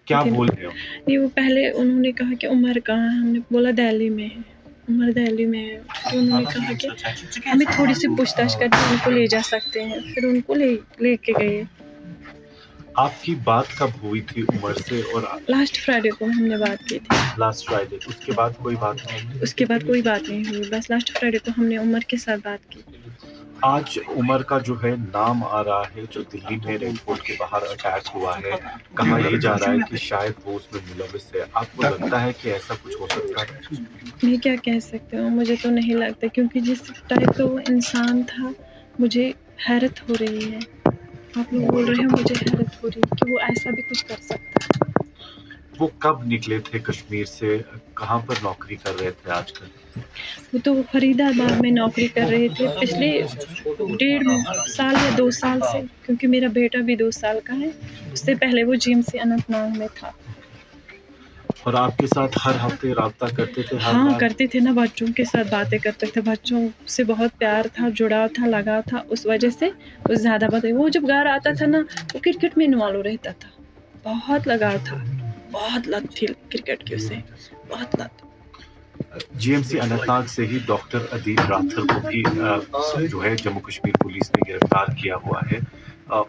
क्या लेकिन बोल रहे हो? नहीं, वो पहले उन्होंने कहा कि उमर कहाँ है, हमने बोला दिल्ली में है, उमर दिल्ली में है। फिर उन्होंने कहा कि हमें थोड़ी सी पूछताछ करके उनको ले जा सकते हैं, फिर उनको लेके गए। आपकी बात कब हुई थी उमर से? और लास्ट फ्राइडे को हमने बात की थी। लास्ट फ्राइडे, उसके बाद कोई बात नहीं? उसके बाद कोई बात नहीं हुई, बस लास्ट फ्राइडे को हमने उमर के साथ बात की। आज उमर का जो है नाम आ रहा है, जो दिल्ली में रेड फोर्ट के बाहर अटैक हुआ है, कहा यह जा रहा है कि शायद वो उसमें मुलविस है। आपको लगता है कि ऐसा कुछ हो सकता है? मैं क्या कह सकती हूँ, मुझे तो नहीं लगता, क्योंकि जिस टाइप का वो इंसान था, मुझे हैरत हो रही है। आप लोग बोल रहे हैं, मुझे हैरत हो रही है कि वो ऐसा भी कुछ कर सकता है। वो कब निकले थे कश्मीर से? कहाँ पर नौकरी कर रहे थे आजकल? वो तो फरीदाबाद में नौकरी कर रहे थे पिछले 1.5 साल या 2 साल से, क्योंकि मेरा बेटा भी 2 साल का है। उससे पहले वो जीएमसी अनंतनाग में था। और आपके साथ हर हफ्ते राब्ता करते थे? हर हाँ, रात? करते थे ना, बच्चों के साथ बातें करते थे, बच्चों से बहुत प्यार था, जुड़ाव था, लगाव था, उस वजह से वो ज़्यादा बातें। वो जब घर आता था ना, वो क्रिकेट में इन्वॉल्व रहता था, बहुत लगाव था, बहुत लत थी क्रिकेट की उसे, बहुत लत। जीएमसी अनंतनाग से ही डॉक्टर अदीब राथर को भी जो है जम्मू कश्मीर पुलिस ने गिरफ्तार किया हुआ है।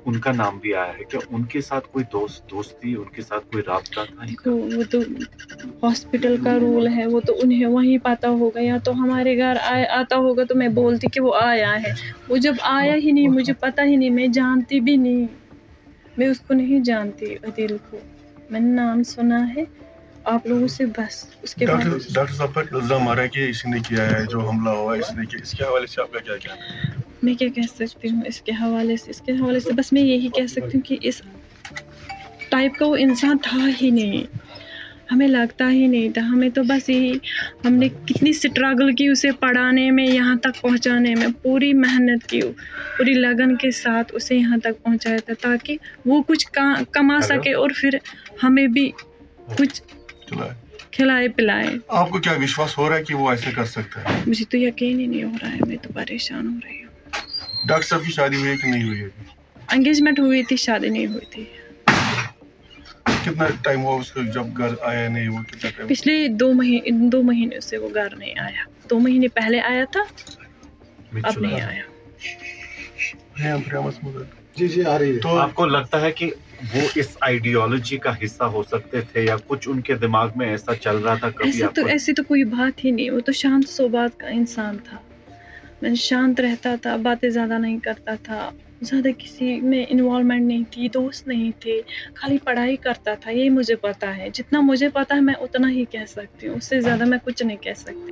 उनका नाम भी आया है। क्या उनके साथ कोई दोस्ती, उनके साथ कोई राब्ता था देखो, इनका? वो तो हॉस्पिटल का रूल है, वो तो उन्हें वहीं पता होगा, या तो हमारे घर आता होगा तो मैं बोलती कि वो आया है। वो जब आया ही नहीं, मुझे पता ही नहीं, मैं जानती भी नहीं, मैं उसको नहीं जानती अदील को, मैंने नाम सुना है आप लोगों से बस। उसके बाद डॉक्टर साहब पर इल्जाम आ रहा है कि इसी ने किया है, जो हमला हुआ इसने किया। इसके हवाले से आपका क्या कहना है? मैं क्या कह सकती हूँ इसके हवाले से बस मैं यही कह सकती हूँ कि इस टाइप का वो इंसान था ही नहीं, हमें लगता ही नहीं था। हमें तो बस यही, हमने कितनी स्ट्रगल की उसे पढ़ाने में, यहाँ तक पहुँचाने में, पूरी मेहनत की, पूरी लगन के साथ उसे यहाँ तक पहुँचाया था, ताकि वो कुछ कमा सके और फिर हमें भी कुछ खिलाए पिलाए। आपको क्या विश्वास हो रहा है कि वो ऐसे कर सकता है? मुझे तो यकीन ही नहीं हो रहा है, मैं तो परेशान हो रही हूँ। डॉक्टर साहब की शादी हुई है कि नहीं हुई है? एंगेजमेंट हुई थी, शादी नहीं हुई थी। कितना टाइम हुआ उसको जब घर आया नहीं? वो कितना टाइम? पिछले 2 महीने से वो घर नहीं आया। 2 महीने पहले आया था, अब नहीं आया। जी आ रही है। तो आपको लगता है कि वो इस आइडियोलॉजी का हिस्सा हो सकते थे, या कुछ उनके दिमाग में ऐसा चल रहा था कभी? ऐसी तो कोई बात ही नहीं, वो तो शांत स्वभाव का इंसान था। मैं शांत रहता था, बातें ज़्यादा नहीं करता था, ज़्यादा किसी में इन्वॉल्वमेंट नहीं थी, दोस्त नहीं थे, खाली पढ़ाई करता था, ये मुझे पता है। जितना मुझे पता है मैं उतना ही कह सकती हूँ, उससे ज़्यादा मैं कुछ नहीं कह सकती।